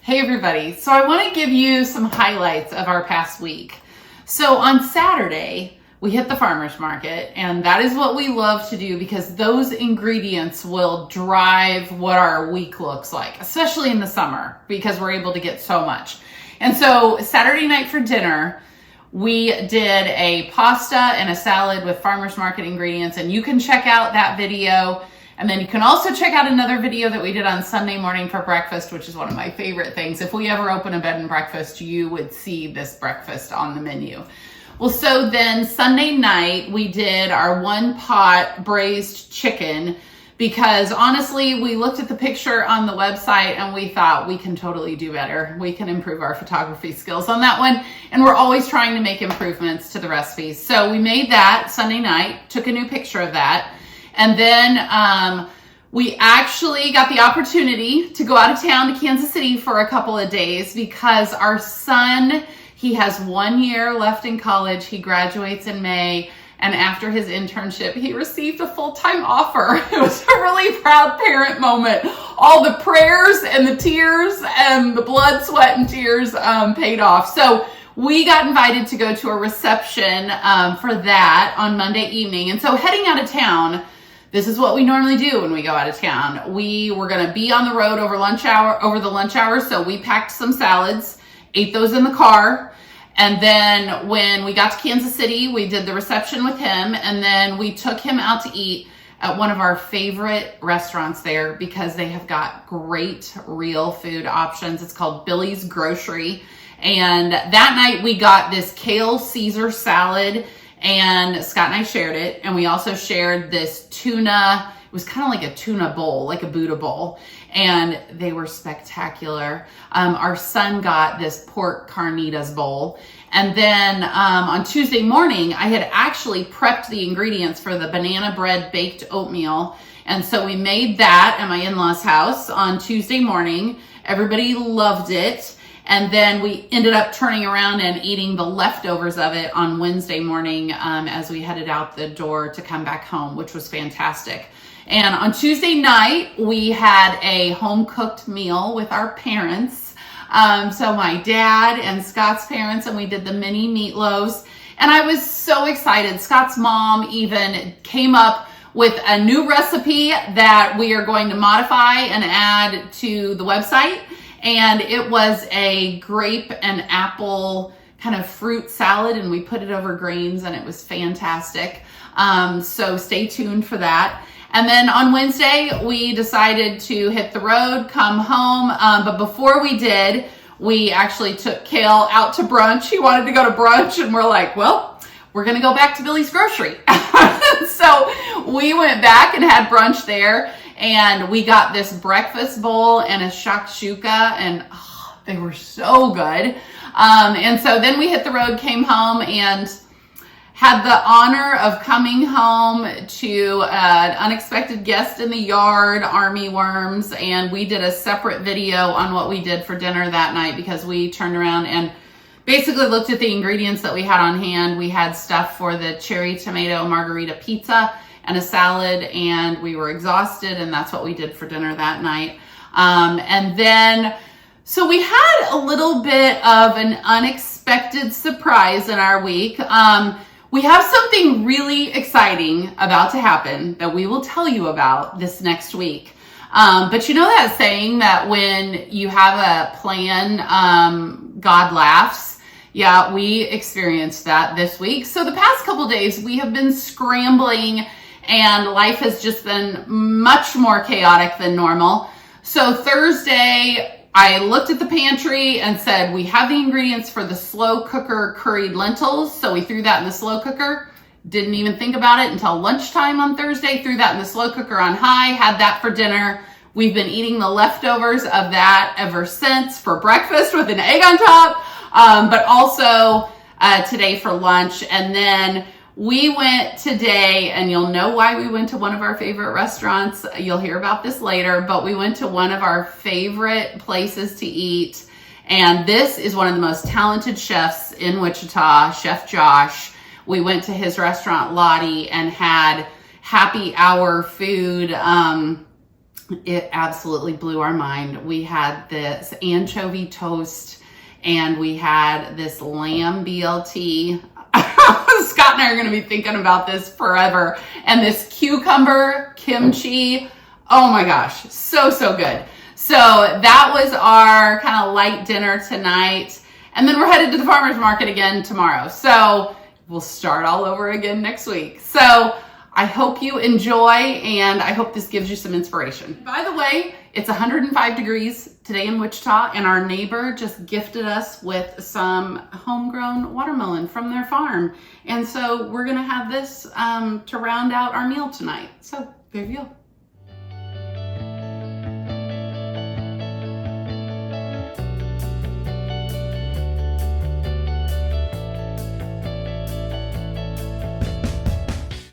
Hey everybody, so I want to give you some highlights of our past week. So on Saturday, we hit the farmer's market, and that is what we love to do because those ingredients will drive what our week looks like, especially in the summer because we're able to get so much. And so Saturday night for dinner, we did a pasta and a salad with farmer's market ingredients, and you can check out that video. And then you can also check out another video that we did on Sunday morning for breakfast, which is one of my favorite things. If we ever open a bed and breakfast, you would see this breakfast on the menu. Well, so then Sunday night, we did our one pot braised chicken because honestly, we looked at the picture on the website and we thought we can totally do better. We can improve our photography skills on that one. And we're always trying to make improvements to the recipes. So we made that Sunday night, took a new picture of that. And then we actually got the opportunity to go out of town to Kansas City for a couple of days because our son, he has 1 year left in college. He graduates in May. And after his internship, he received a full-time offer. It was a really proud parent moment. All the prayers and the tears and the blood, sweat, and tears paid off. So we got invited to go to a reception for that on Monday evening. And so heading out of town, this is what we normally do when we go out of town. We were going to be on the road over the lunch hour, so we packed some salads, ate those in the car, and then when we got to Kansas City, we did the reception with him, and then we took him out to eat at one of our favorite restaurants there because they have got great real food options. It's called Billy's Grocery, and that night we got this kale Caesar salad, and Scott and I shared it. And we also shared this tuna. It was kind of like a tuna bowl, like a Buddha bowl. And they were spectacular. Our son got this pork carnitas bowl. And then on Tuesday morning, I had actually prepped the ingredients for the banana bread baked oatmeal. And so we made that at my in-laws' house on Tuesday morning. Everybody loved it. And then we ended up turning around and eating the leftovers of it on Wednesday morning as we headed out the door to come back home, which was fantastic. And on Tuesday night, we had a home-cooked meal with our parents. So my dad and Scott's parents, and we did the mini meatloaves. And I was so excited. Scott's mom even came up with a new recipe that we are going to modify and add to the website. And it was a grape and apple kind of fruit salad, and we put it over grains, and it was fantastic. So stay tuned for that. And then on Wednesday, we decided to hit the road, come home. But before we did, we actually took Kale out to brunch. He wanted to go to brunch, and we're like, well, we're going to go back to Billy's Grocery. So we went back and had brunch there. And we got this breakfast bowl and a shakshuka, and they were so good. And so then we hit the road, came home, and had the honor of coming home to an unexpected guest in the yard, army worms, and we did a separate video on what we did for dinner that night because we turned around and basically looked at the ingredients that we had on hand. We had stuff for the cherry tomato margarita pizza and a salad, and we were exhausted, and that's what we did for dinner that night. And then, so we had a little bit of an unexpected surprise in our week. We have something really exciting about to happen that we will tell you about this next week. But you know that saying that when you have a plan, God laughs? Yeah, we experienced that this week. So the past couple days, we have been scrambling, and life has just been much more chaotic than normal. So Thursday, I looked at the pantry and said, we have the ingredients for the slow cooker curried lentils. So we threw that in the slow cooker. Didn't even think about it until lunchtime on Thursday. Threw that in the slow cooker on high, had that for dinner. We've been eating the leftovers of that ever since for breakfast with an egg on top, but also today for lunch. And then we went today, and you'll know why we went to one of our favorite restaurants. You'll hear about this later, but we went to one of our favorite places to eat. And this is one of the most talented chefs in Wichita, Chef Josh. We went to his restaurant, Lottie, and had happy hour food It absolutely blew our mind. We had this anchovy toast and we had this lamb BLT. Scott and I are going to be thinking about this forever. And this cucumber kimchi. Oh my gosh, so good. So that was our kind of light dinner tonight. And then we're headed to the farmer's market again tomorrow. So we'll start all over again next week. So I hope you enjoy, and I hope this gives you some inspiration. By the way, it's 105 degrees today in Wichita, and our neighbor just gifted us with some homegrown watermelon from their farm. And so we're gonna have this to round out our meal tonight. So there you go.